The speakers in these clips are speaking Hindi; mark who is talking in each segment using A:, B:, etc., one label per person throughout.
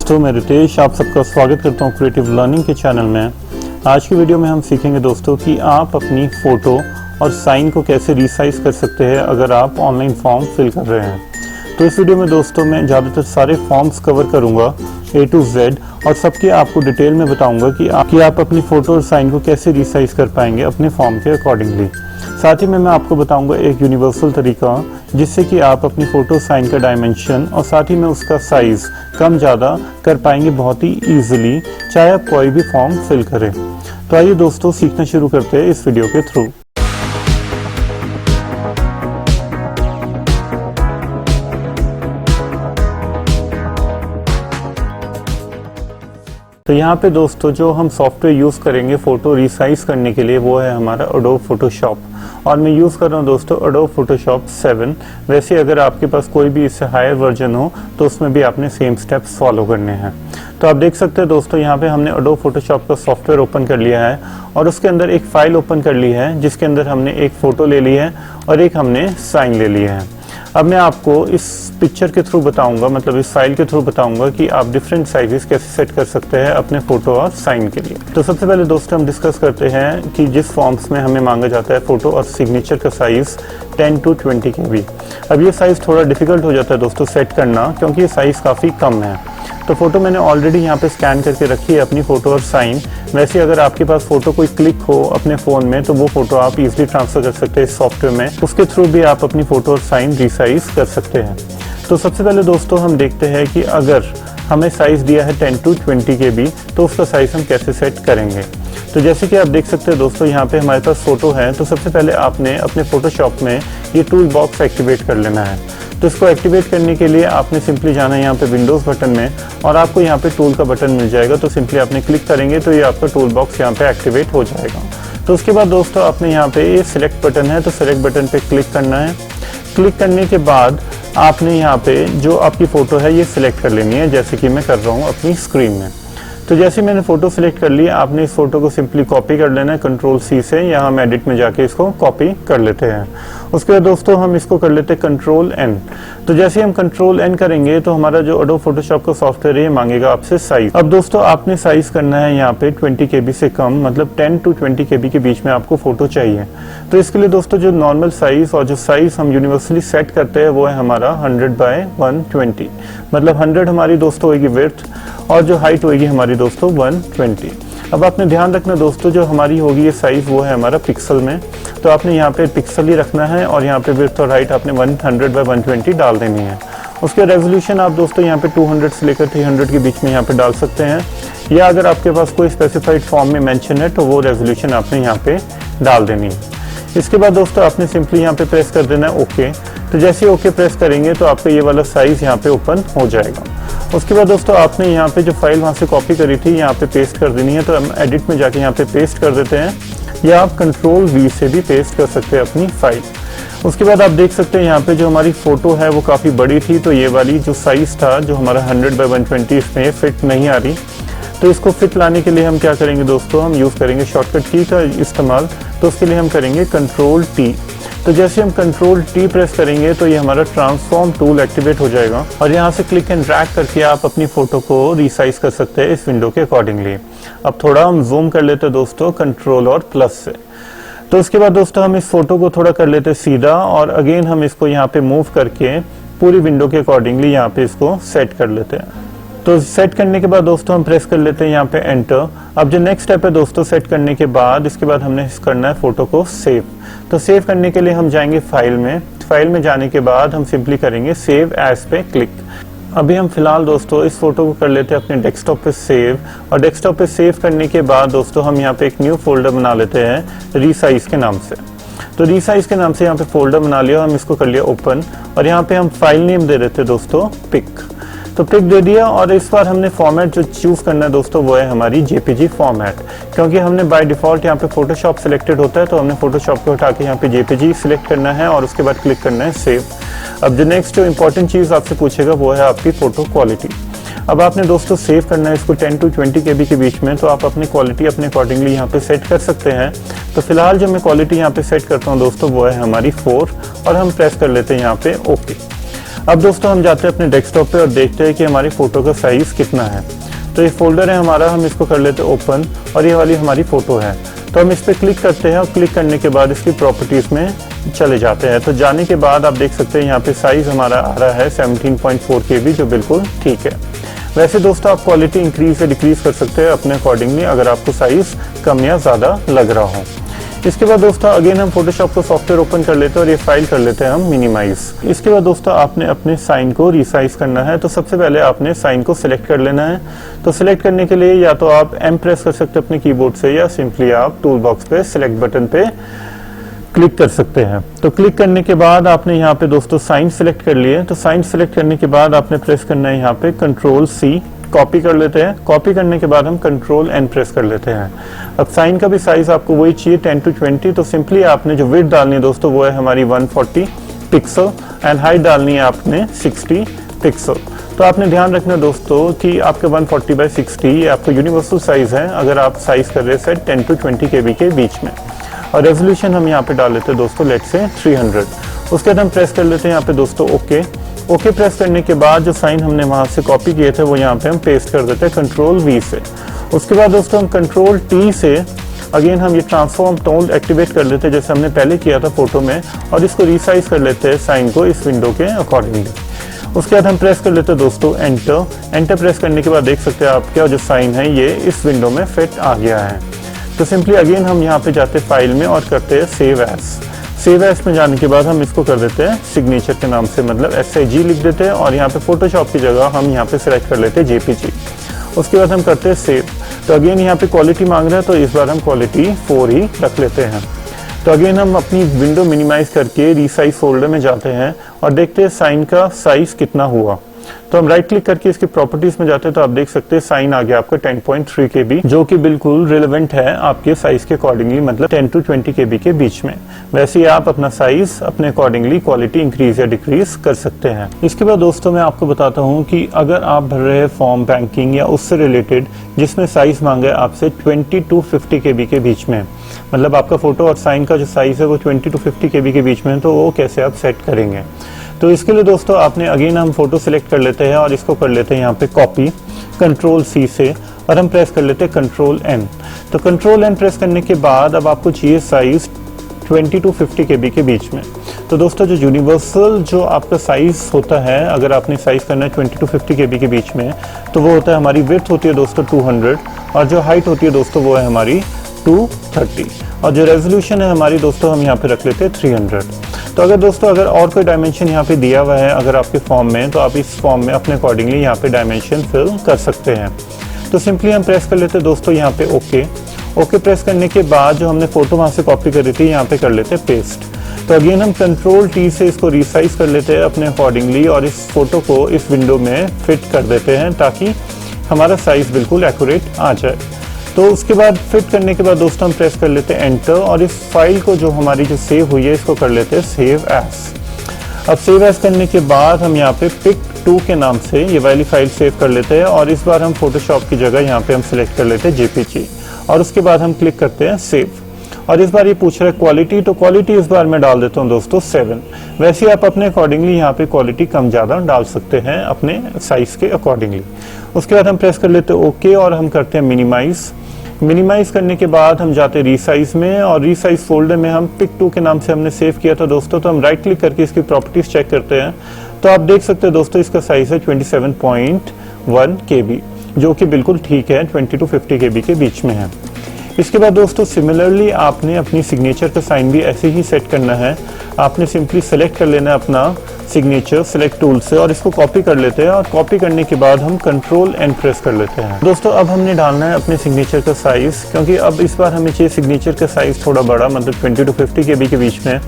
A: दोस्तों, मैं रितेश आप सबका स्वागत करता हूं क्रिएटिव लर्निंग के चैनल में। आज की वीडियो में हम सीखेंगे दोस्तों कि आप अपनी फ़ोटो और साइन को कैसे रीसाइज कर सकते हैं अगर आप ऑनलाइन फॉर्म फिल कर रहे हैं। तो इस वीडियो में दोस्तों मैं ज़्यादातर सारे फॉर्म्स कवर करूंगा A to Z और सबकी आपको डिटेल में बताऊंगा कि आप अपनी फ़ोटो और साइन को कैसे रीसाइज कर पाएंगे अपने फॉर्म के अकॉर्डिंगली। साथ ही में मैं आपको बताऊंगा एक यूनिवर्सल तरीका जिससे कि आप अपनी फ़ोटो साइन का डायमेंशन और साथ ही में उसका साइज़ कम ज़्यादा कर पाएंगे बहुत ही ईजिली, चाहे आप कोई भी फॉर्म फिल करें। तो आइए दोस्तों सीखना शुरू करते हैं इस वीडियो के थ्रू। तो यहाँ पे दोस्तों जो हम सॉफ्टवेयर यूज़ करेंगे फ़ोटो रिसाइज करने के लिए वो है हमारा एडोब फोटोशॉप, और मैं यूज़ कर रहा हूँ दोस्तों एडोब फोटोशॉप 7। वैसे अगर आपके पास कोई भी इससे हायर वर्जन हो तो उसमें भी आपने सेम स्टेप्स फॉलो करने हैं। तो आप देख सकते हैं दोस्तों यहाँ पे हमने एडोब फोटोशॉप का सॉफ्टवेयर ओपन कर लिया है और उसके अंदर एक फ़ाइल ओपन कर ली है जिसके अंदर हमने एक फ़ोटो ले ली है और एक हमने साइन ले लिया है। अब मैं आपको इस पिक्चर के थ्रू बताऊंगा, मतलब इस फाइल के थ्रू बताऊंगा कि आप डिफरेंट साइजेस कैसे सेट कर सकते हैं अपने फ़ोटो और साइन के लिए। तो सबसे पहले दोस्तों हम डिस्कस करते हैं कि जिस फॉर्म्स में हमें मांगा जाता है फ़ोटो और सिग्नेचर का साइज़ 10 to 20 KB। अब ये साइज़ थोड़ा डिफिकल्ट हो जाता है दोस्तों सेट करना, क्योंकि ये साइज़ काफ़ी कम है। तो फ़ोटो मैंने ऑलरेडी यहाँ पे स्कैन करके रखी है अपनी फ़ोटो और साइन। वैसे अगर आपके पास फ़ोटो कोई क्लिक हो अपने फ़ोन में तो वो फ़ोटो आप इजीली ट्रांसफ़र कर सकते हैं इस सॉफ्टवेयर में, उसके थ्रू भी आप अपनी फ़ोटो और साइन रिसाइज कर सकते हैं। तो सबसे पहले दोस्तों हम देखते हैं कि अगर हमें साइज़ दिया है 10 to 20 KB तो उसका साइज़ हम कैसे सेट करेंगे। तो जैसे कि आप देख सकते हैं दोस्तों यहाँ पे हमारे पास फ़ोटो है, तो सबसे पहले आपने अपने फ़ोटोशॉप में ये टूल बॉक्स एक्टिवेट कर लेना है। तो इसको एक्टिवेट करने के लिए आपने सिंपली जाना है यहाँ पे विंडोज़ बटन में और आपको यहाँ पे टूल का बटन मिल जाएगा। तो सिंपली आपने क्लिक करेंगे तो ये आपका टूल बॉक्स यहाँ पे एक्टिवेट हो जाएगा। तो उसके बाद दोस्तों आपने यहाँ पे ये सिलेक्ट बटन है, तो सिलेक्ट बटन पे क्लिक करना है। क्लिक करने के बाद आपने यहाँ पे जो आपकी फ़ोटो है ये सिलेक्ट कर लेनी है, जैसे कि मैं कर रहा हूँ अपनी स्क्रीन में। तो जैसे मैंने फ़ोटो सिलेक्ट कर ली, आपने इस फ़ोटो को सिंपली कॉपी कर लेना है Ctrl+C से, या हम एडिट में जाके इसको कॉपी कर लेते हैं। उसके बाद दोस्तों हम इसको कर लेते हैं Ctrl+N। तो जैसे हम Ctrl+N करेंगे तो हमारा जो एडोब फोटोशॉप का सॉफ्टवेयर है मांगेगा आपसे साइज। अब दोस्तों आपने साइज करना है यहाँ पे 20 KB से कम, मतलब 10 to 20 KB के बीच में आपको फ़ोटो चाहिए। तो इसके लिए दोस्तों जो नॉर्मल साइज़ और जो साइज़ हम यूनिवर्सली सेट करते हैं वो है हमारा 100/120, मतलब 100 हमारी दोस्तों होगी विड्थ और जो हाइट होगी हमारी दोस्तों 120। अब आपने ध्यान रखना दोस्तों जो हमारी होगी ये साइज़ वो है हमारा पिक्सल में, तो आपने यहाँ पे पिक्सल ही रखना है और यहाँ पे विड्थ और हाइट आपने 100/120 डाल देनी है। उसके रेजोल्यूशन आप दोस्तों यहाँ पे 200 से लेकर 300 के बीच में यहाँ पे डाल सकते हैं, या अगर आपके पास कोई स्पेसिफाइड फॉर्म में मेंशन है तो वो रेजोल्यूशन आपने यहाँ पे डाल देनी है। इसके बाद दोस्तों आपने सिंपली यहाँ पे प्रेस कर देना है ओके। तो जैसे ही ओके प्रेस करेंगे तो आपका ये वाला साइज़ यहाँ पे ओपन हो जाएगा। उसके बाद दोस्तों आपने यहाँ पे जो फाइल वहाँ से कॉपी करी थी यहाँ पे पेस्ट कर देनी है। तो हम एडिट में जाके यहाँ पे पेस्ट कर देते हैं, या आप Ctrl+V से भी पेस्ट कर सकते हैं अपनी फाइल। उसके बाद आप देख सकते हैं यहाँ पे जो हमारी फ़ोटो है वो काफ़ी बड़ी थी, तो ये वाली जो साइज़ था जो हमारा 100/120 इसमें फिट नहीं आ रही। तो इसको फिट लाने के लिए हम क्या करेंगे दोस्तों, हम यूज़ करेंगे शॉर्टकट की का इस्तेमाल। तो उसके लिए हम करेंगे Ctrl+T। तो जैसे हम Ctrl+T प्रेस करेंगे तो ये हमारा ट्रांसफॉर्म टूल एक्टिवेट हो जाएगा और यहाँ से क्लिक एंड ड्रैग करके आप अपनी फ़ोटो को रिसाइज कर सकते हैं इस विंडो के अकॉर्डिंगली। अब थोड़ा हम जूम कर लेते हैं दोस्तों Ctrl और प्लस से। तो उसके बाद दोस्तों हम इस फोटो को थोड़ा कर लेते हैं सीधा, और अगेन हम इसको यहाँ पे मूव करके पूरी विंडो के अकॉर्डिंगली यहाँ पे इसको सेट कर लेते हैं। तो सेट करने के बाद दोस्तों हम प्रेस कर लेते हैं यहाँ पे एंटर। अब जो नेक्स्ट स्टेप है दोस्तों सेट करने के बाद इसके बाद हमने करना है फ़ोटो को सेव। तो सेव करने के लिए हम जाएंगे फाइल में जाने के बाद हम सिंपली करेंगे सेव एज पे क्लिक। अभी हम फिलहाल दोस्तों इस फोटो को कर लेते हैं अपने डेस्कटॉप पे सेव, और डेस्कटॉप पे सेव करने के बाद दोस्तों हम यहाँ पे एक न्यू फोल्डर बना लेते हैं रीसाइज के नाम से। तो रीसाइज के नाम से यहाँ पे फोल्डर बना लिया, हम इसको कर लिया ओपन, और यहाँ पे हम फाइल नेम दे देते हैं दोस्तों पिक। तो पिक दे दिया, और इस बार हमने फॉर्मेट जो चूज़ करना है दोस्तों वो है हमारी JPG फॉर्मेट, क्योंकि हमने बाय डिफ़ॉल्ट यहाँ पे फोटोशॉप सिलेक्टेड होता है। तो हमने फोटोशॉप को हटा के यहाँ पे JPG सिलेक्ट करना है और उसके बाद क्लिक करना है सेव। अब जो नेक्स्ट जो इंपॉर्टेंट चीज़ आपसे पूछेगा वो है आपकी फ़ोटो क्वालिटी। अब आपने दोस्तों सेव करना है इसको 10 to 20 KB के बीच में, तो आप अपनी क्वालिटी अपने अकॉर्डिंगली यहाँ पे सेट कर सकते हैं। तो फिलहाल जो मैं क्वालिटी यहाँ पे सेट करता हूँ दोस्तों वो है हमारी 4, और हम प्रेस कर लेते हैं यहाँ पे ओके। अब दोस्तों हम जाते हैं अपने डेस्कटॉप पे और देखते हैं कि हमारी फ़ोटो का साइज़ कितना है। तो ये फोल्डर है हमारा, हम इसको कर लेते हैं ओपन और ये वाली हमारी फ़ोटो है। तो हम इस पर क्लिक करते हैं और क्लिक करने के बाद इसकी प्रॉपर्टीज़ में चले जाते हैं। तो जाने के बाद आप देख सकते हैं यहाँ पे साइज़ हमारा आ रहा है 17.4 KB, जो बिल्कुल ठीक है। वैसे दोस्तों आप क्वालिटी इंक्रीज या डिक्रीज कर सकते हैं अपने अकॉर्डिंगली, अगर आपको साइज़ कम या ज़्यादा लग रहा हो। इसके बाद दोस्तों अगेन हम फोटोशॉप को सॉफ्टवेयर ओपन कर लेते हैं और ये फाइल कर लेते हैं हम मिनिमाइज। इसके बाद दोस्तों आपने अपने साइन को रिसाइज करना है। तो सबसे पहले आपने साइन को सिलेक्ट कर लेना है। तो सिलेक्ट करने के लिए या तो आप M प्रेस कर सकते हैं अपने कीबोर्ड से, या सिंपली आप टूल बॉक्स पे सिलेक्ट बटन पे क्लिक कर सकते हैं। तो क्लिक करने के बाद आपने यहाँ पे दोस्तों साइन सिलेक्ट कर लिए। तो साइन सिलेक्ट करने के बाद आपने प्रेस करना है यहाँ पे Ctrl+C, कॉपी कर लेते हैं। कॉपी करने के बाद हम Ctrl+N प्रेस कर लेते हैं। अब साइन का भी साइज आपको वही चाहिए 10 to 20। तो सिंपली आपने जो विड्थ डालनी है दोस्तों वो है हमारी 140 पिक्सल एंड हाइट डालनी है आपने 60 पिक्सल। तो आपने ध्यान रखना दोस्तों कि आपके 140/60 ये आपको यूनिवर्सल साइज है, अगर आप साइज कर रहे हैं 10 to 20 KB के बीच में। और रेजोल्यूशन हम यहाँ पे डाल लेते हैं दोस्तों लेट से 300। उसके बाद हम प्रेस कर लेते हैं यहाँ पे दोस्तों ओके प्रेस करने के बाद जो साइन हमने वहाँ से कॉपी किए थे वो यहाँ पे हम पेस्ट कर देते हैं Ctrl+V से। उसके बाद दोस्तों हम Ctrl+T से अगेन हम ये ट्रांसफॉर्म टूल एक्टिवेट कर लेते हैं जैसे हमने पहले किया था फोटो में, और इसको रिसाइज कर लेते हैं साइन को इस विंडो के अकॉर्डिंगली। उसके बाद हम प्रेस कर लेते हैं दोस्तों एंटर प्रेस करने के बाद देख सकते हैं आपका जो साइन है ये इस विंडो में फिट आ गया है। तो सिंपली अगेन हम यहाँ पे जाते हैं फाइल में और करते हैं सेव एज में जाने के बाद हम इसको कर देते हैं सिग्नेचर के नाम से, मतलब SIG लिख देते हैं और यहाँ पे फोटोशॉप की जगह हम यहाँ पे सिलेक्ट कर लेते हैं JPG। उसके बाद हम करते हैं सेव। तो अगेन यहाँ पे क्वालिटी मांग रहा है तो इस बार हम क्वालिटी 4 ही रख लेते हैं। तो अगेन हम अपनी विंडो मिनिमाइज करके रीसाइज फोल्डर में जाते हैं और देखते हैं साइन का साइज कितना हुआ। तो हम राइट क्लिक करके इसकी प्रॉपर्टीज में जाते हैं तो आप देख सकते हैं साइन आ गया आपका 10.3 KB, जो कि बिल्कुल रिलेवेंट है आपके साइज के अकॉर्डिंगली, मतलब 10 to 20 KB के बीच में। वैसे ही आप अपना साइज अपने अकॉर्डिंगली क्वालिटी इंक्रीज या डिक्रीज कर सकते हैं। इसके बाद दोस्तों मैं आपको बताता हूँ कि अगर आप भर रहे हैं फॉर्म बैंकिंग या उससे रिलेटेड जिसमें साइज मांगे आपसे 20 to 50 KB के बीच में, मतलब आपका फोटो और साइन का जो साइज है वो 20 to 50 KB के बीच में, तो वो कैसे आप सेट करेंगे। तो इसके लिए दोस्तों आपने अगेन हम फोटो सिलेक्ट कर लेते हैं और इसको कर लेते हैं यहाँ पे कॉपी Ctrl+C से, और हम प्रेस कर लेते हैं Ctrl+N। तो Ctrl+N प्रेस करने के बाद अब आपको चाहिए साइज 20 to 50 KB के बीच में। तो दोस्तों जो यूनिवर्सल जो आपका साइज होता है, अगर आपने साइज करना है 20 to 50 KB के बीच में, तो वो होता है हमारी विड्थ होती है दोस्तों 200 और जो हाइट होती है दोस्तों वो है हमारी 230 और जो रेजोल्यूशन है हमारी दोस्तों हम यहाँ पे रख लेते हैं 300। तो अगर दोस्तों अगर और कोई डायमेंशन यहाँ पे दिया हुआ है अगर आपके फॉर्म में, तो आप इस फॉर्म में अपने अकॉर्डिंगली यहाँ पे डायमेंशन फिल कर सकते हैं। तो सिंपली हम प्रेस कर लेते हैं दोस्तों यहाँ पे ओके प्रेस करने के बाद जो हमने फोटो वहाँ से कॉपी करी थी यहाँ पे कर लेते हैं पेस्ट। तो अगेन हम Ctrl+T से इसको रिसाइज कर लेते हैं अपने अकॉर्डिंगली और इस फोटो को इस विंडो में फिट कर देते हैं ताकि हमारा साइज बिल्कुल एक्यूरेट आ जाए। तो उसके बाद फिट करने के बाद दोस्तों हम प्रेस कर लेते हैं एंटर और इस फाइल को जो हमारी जो सेव हुई है इसको कर लेते हैं सेव एज। अब सेव एज करने के बाद हम यहाँ पे pic2 के नाम से ये वाली फाइल सेव कर लेते हैं और इस बार हम फोटोशॉप की जगह यहाँ पे हम सिलेक्ट कर लेते हैं JPG और उसके बाद हम क्लिक करते हैं सेव। और इस बार ये पूछ रहा है क्वालिटी, तो क्वालिटी इस बार मैं डाल देता हूँ दोस्तों 7। वैसे आप अपने अकॉर्डिंगली यहाँ पे क्वालिटी कम ज़्यादा डाल सकते हैं अपने साइज के अकॉर्डिंगली। उसके बाद हम प्रेस कर लेते हैं ओके और हम करते हैं मिनिमाइज करने के बाद हम जाते हैं रीसाइज में और रीसाइज फोल्डर में हम pic2 के नाम से हमने सेव किया था दोस्तों। तो हम राइट क्लिक करके इसकी प्रॉपर्टीज चेक करते हैं तो आप देख सकते हैं दोस्तों इसका साइज है 27.1 KB, जो कि बिल्कुल ठीक है, 20 to 50 KB के बीच में है। इसके बाद दोस्तों सिमिलरली आपने अपनी सिग्नेचर का साइन भी ऐसे ही सेट करना है। आपने सिंपली सेलेक्ट कर लेना है अपना सिग्नेचर सिलेक्ट टूल से और इसको कॉपी कर लेते हैं और कॉपी करने के बाद हम Ctrl+N प्रेस कर लेते हैं। दोस्तों अब हमने डालना है अपने सिग्नेचर का साइज, क्योंकि अब इस बार हमें चाहिए सिग्नेचर का साइज थोड़ा बड़ा, मतलब 20 to 50 KB के बीच में।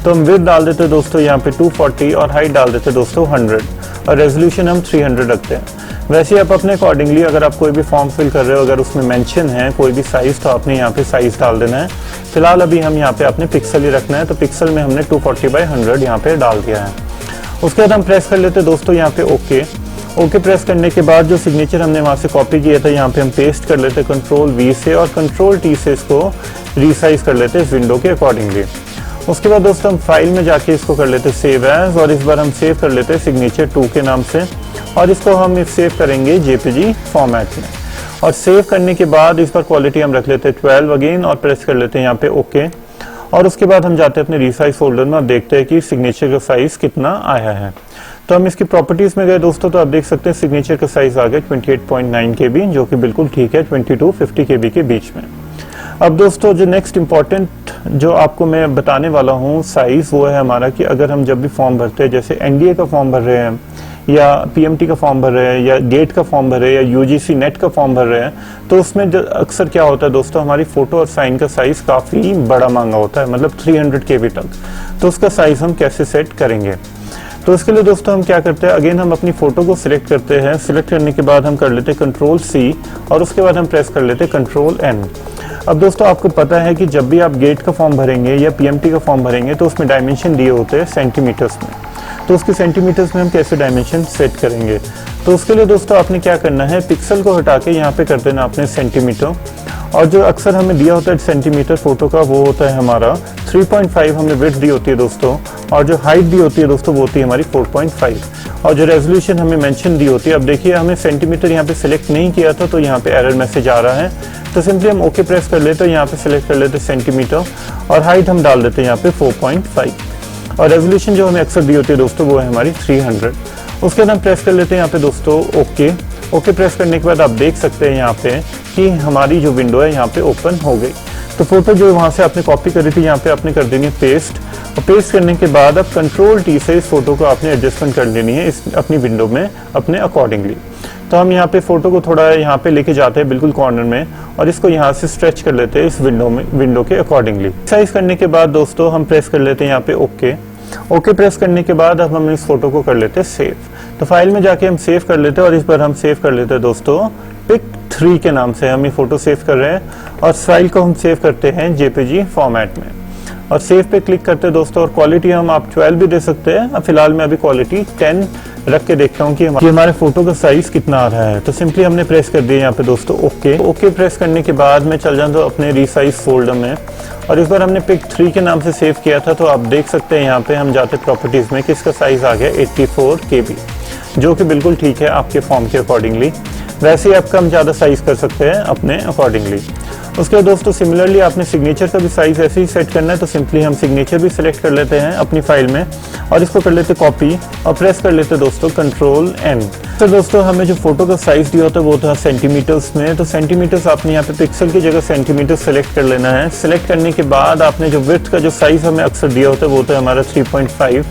A: तो हम विड्थ डाल देते हैं दोस्तों यहाँ पे 240 और हाइट डाल देते हैं दोस्तों 100 और रेजोल्यूशन हम 300 रखते हैं। वैसे आप अपने अकॉर्डिंगली अगर आप कोई भी फॉर्म फिल कर रहे हो, अगर उसमें मेंशन है कोई भी साइज, तो आपने यहाँ पे साइज डाल देना है। फिलहाल अभी हम यहाँ पे आपने पिक्सल ही रखना है, तो पिक्सल में हमने 240/100 यहाँ पे डाल दिया है। उसके बाद हम प्रेस कर लेते हैं दोस्तों यहाँ पे ओके प्रेस करने के बाद जो सिग्नेचर हमने वहाँ से कॉपी किया था यहाँ पे हम पेस्ट कर लेते हैं Ctrl+V से और Ctrl+T से इसको रिसाइज कर लेते हैं इस विंडो के अकॉर्डिंगली। उसके बाद दोस्तों हम फाइल में जाके इसको कर लेते हैं सेव एज, और इस बार हम सेव कर लेते हैं सिग्नेचर 2 के नाम से, और इसको हम सेव करेंगे जेपीजी फॉर्मेट में। और सेव करने के बाद इस पर क्वालिटी हम रख लेते हैं 12 अगेन, और प्रेस कर लेते हैं यहाँ पे ओके। और उसके बाद हम जाते हैं अपने रीसाइज फोल्डर में, अब देखते हैं कि सिग्नेचर का साइज कितना आया है। तो हम इसकी प्रॉपर्टीज में गए दोस्तों, तो आप देख सकते हैं सिग्नेचर का साइज आ गया 28.9 KB, जो कि बिल्कुल ठीक है 22-50 KB के बीच में। अब दोस्तों जो नेक्स्ट इंपॉर्टेंट जो आपको मैं बताने वाला हूँ साइज, वो है हमारा कि अगर हम जब भी फॉर्म भरते हैं, जैसे एनडीए का फॉर्म भर रहे हैं या पीएमटी का फॉर्म भर रहे हैं या गेट का फॉर्म भर रहे हैं या यूजीसी नेट का फॉर्म भर रहे हैं, तो उसमें अक्सर क्या होता है दोस्तों, हमारी फोटो और साइन का साइज काफी बड़ा मांगा होता है, मतलब 300 KB तक। तो उसका साइज हम कैसे सेट करेंगे? तो इसके लिए दोस्तों हम क्या करते हैं, अगेन हम अपनी फोटो को सिलेक्ट करते हैं। सिलेक्ट करने के बाद हम कर लेते हैं Ctrl+C, और उसके बाद हम प्रेस कर लेते हैं Ctrl+N। अब दोस्तों आपको पता है कि जब भी आप गेट का फॉर्म भरेंगे या पीएमटी का फॉर्म भरेंगे, तो उसमें डायमेंशन दिए होते हैं सेंटीमीटर्स में। तो उसके सेंटीमीटर्स में हम कैसे डायमेंशन सेट करेंगे? तो उसके लिए दोस्तों आपने क्या करना है, पिक्सल को हटा के यहाँ पे कर देना आपने सेंटीमीटर, और जो अक्सर हमें दिया होता है सेंटीमीटर फोटो का, वो होता है हमारा 3.5 हमने विड्थ दी होती है दोस्तों, और जो हाइट दी होती है दोस्तों वो होती है हमारी 4.5, और जो रेजोल्यूशन हमें मेंशन दी होती है। अब देखिए हमें सेंटीमीटर यहाँ पे सिलेक्ट नहीं किया था, तो यहाँ पे एरर मैसेज आ रहा है। तो सिंपली हम ओके प्रेस कर लेते हैं, यहाँ पे सिलेक्ट कर लेते हैं सेंटीमीटर, और हाइट हम डाल देते हैं यहाँ पे 4.5, और रेजोल्यूशन जो हमें अक्सर दी होती है दोस्तों वो है हमारी 300। उसके बाद हम प्रेस कर लेते हैं यहाँ पे दोस्तों ओके। ओके प्रेस करने के बाद आप देख सकते हैं यहाँ पे कि हमारी जो विंडो है यहाँ पे ओपन हो गई। तो फोटो जो वहाँ से आपने कॉपी करी थी यहाँ पे आपने कर देनी है पेस्ट, और पेस्ट करने के बाद अब Ctrl+T से इस फोटो को आपने एडजस्टमेंट कर लेनी है इस अपनी विंडो में अपने अकॉर्डिंगली। तो हम यहाँ पे फोटो को थोड़ा यहाँ पे लेके जाते हैं बिल्कुल कॉर्नर में, और इसको यहाँ से स्ट्रेच कर लेते हैं इस विंडो के अकॉर्डिंगली। साइज करने के बाद दोस्तों हम प्रेस कर लेते हैं यहाँ पे ओके। ओके प्रेस करने के बाद अब हम इस फोटो को कर लेते हैं सेव। तो फाइल में जाके हम सेव कर लेते हैं, और इस पर हम सेव कर लेते हैं दोस्तों PIC3 के नाम से हम ये फोटो सेव कर रहे हैं, और फाइल को हम सेव करते हैं जेपीजी फॉर्मेट में, और सेव पे क्लिक करते हैं दोस्तों। और क्वालिटी हम आप 12 भी दे सकते हैं, अब फिलहाल मैं अभी क्वालिटी 10 रख के देखता हूँ कि हमारे फोटो का साइज कितना आ रहा है। तो सिंपली हमने प्रेस कर दिया यहाँ पे दोस्तों ओके। ओके प्रेस करने के बाद मैं चल जाता हूँ अपने रीसाइज फोल्डर में, और इस बार हमने PIC3 के नाम से सेव किया था। तो आप देख सकते हैं यहाँ पे हम जाते प्रॉपर्टीज में कि इसका साइज आ गया 84 KB, जो कि बिल्कुल ठीक है आपके फॉर्म के अकॉर्डिंगली। वैसे ही आप कम ज़्यादा साइज कर सकते हैं अपने अकॉर्डिंगली। उसके बाद दोस्तों सिमिलरली आपने सिग्नेचर का भी साइज ऐसे ही सेट करना है। तो सिंपली हम सिग्नेचर भी सिलेक्ट कर लेते हैं अपनी फाइल में, और इसको कर लेते कॉपी, और प्रेस कर लेते दोस्तों Ctrl+N। तो दोस्तों हमें जो फोटो का साइज दिया होता है वो था सेंटीमीटर्स में। तो सेंटीमीटर्स आपने यहाँ पे पिक्सल की जगह सेंटीमीटर सेलेक्ट कर लेना है। सिलेक्ट करने के बाद आपने जो विड्थ का जो साइज हमें अक्सर दिया होता है वो होता है हमारा 3.5,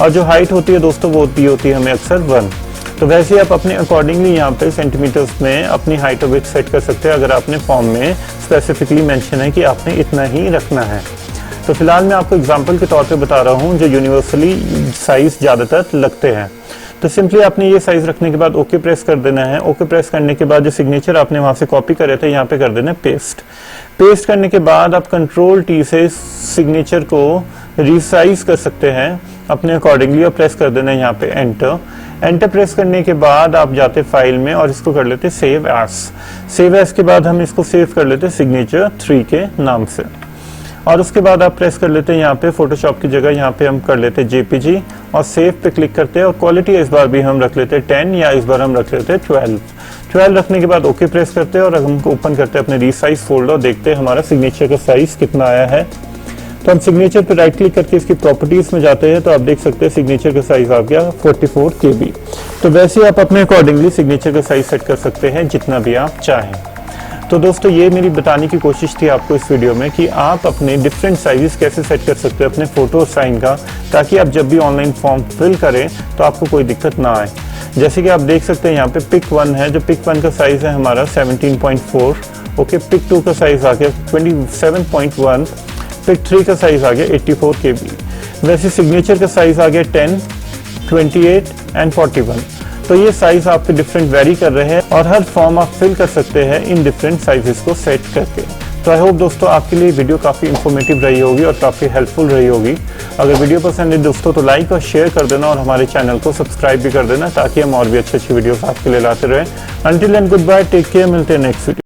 A: और जो हाइट होती है दोस्तों वो दी होती है हमें अक्सर 1। तो वैसे ही आप अपने अकॉर्डिंगली यहाँ पे सेंटीमीटर्स में अपनी हाइट और विड्थ सेट कर सकते हैं, अगर आपने फॉर्म में स्पेसिफिकली मेंशन है कि आपने इतना ही रखना है। तो फिलहाल मैं आपको एग्जांपल के तौर पे बता रहा हूँ जो यूनिवर्सली साइज ज़्यादातर लगते हैं। तो सिंपली आपने ये साइज रखने के बाद ओके प्रेस कर देना है। ओके प्रेस करने के बाद जो सिग्नेचर आपने वहाँ से कॉपी करे थे यहाँ पे कर देना है पेस्ट। पेस्ट करने के बाद आप Ctrl+T से सिग्नेचर को रिसाइज कर सकते हैं अपने अकॉर्डिंगली, और प्रेस कर देना है यहाँ पे एंटर। एंटर प्रेस करने के बाद आप जाते फाइल में और इसको कर लेते सेव एज। सेव एज के बाद हम इसको सेव कर लेते सिग्नेचर 3 के नाम से, और उसके बाद आप प्रेस कर लेते हैं यहाँ पे फोटोशॉप की जगह यहाँ पे हम कर लेते हैं जेपीजी, और सेव पे क्लिक करते हैं। और क्वालिटी इस बार भी हम रख लेते हैं 10, या इस बार हम रख लेते हैं 12 रखने के बाद ओके प्रेस करते हैं, और हम ओपन करते हैं अपने रीसाइज फोल्डर और देखते हैं हमारा सिग्नेचर का साइज कितना आया है। तो हम सिग्नेचर पर राइट क्लिक करके इसकी प्रॉपर्टीज में जाते हैं, तो आप देख सकते हैं सिग्नेचर का साइज आ गया 44 KB। तो वैसे आप अपने अकॉर्डिंगली सिग्नेचर का साइज सेट कर सकते हैं जितना भी आप चाहें। तो दोस्तों ये मेरी बताने की कोशिश थी आपको इस वीडियो में कि आप अपने डिफरेंट साइजेस कैसे सेट कर सकते हैं अपने फोटो और साइन का, ताकि आप जब भी ऑनलाइन फॉर्म फिल करें तो आपको कोई दिक्कत ना आए। जैसे कि आप देख सकते हैं यहाँ पे PIC1 है, जो PIC1 का साइज है हमारा 17.4, ओके। PIC2 का साइज आ गया 27.1, PIC3 का साइज आ गया 84 KB। वैसे सिग्नेचर का साइज आ गया 10, 28 एंड 41। तो ये साइज आपके डिफरेंट वेरी कर रहे हैं, और हर फॉर्म आप फिल कर सकते हैं इन डिफरेंट साइजेस को सेट करके। तो आई होप दोस्तों आपके लिए वीडियो काफ़ी इन्फॉर्मेटिव रही होगी और काफ़ी हेल्पफुल रही होगी। अगर वीडियो पसंद है दोस्तों तो लाइक और शेयर कर देना, और हमारे चैनल को सब्सक्राइब भी कर देना, ताकि हम और भी अच्छी अच्छी वीडियोस आपके लिए लाते रहें। Until and good bye, take care, मिलते हैं नेक्स्ट वीडियो।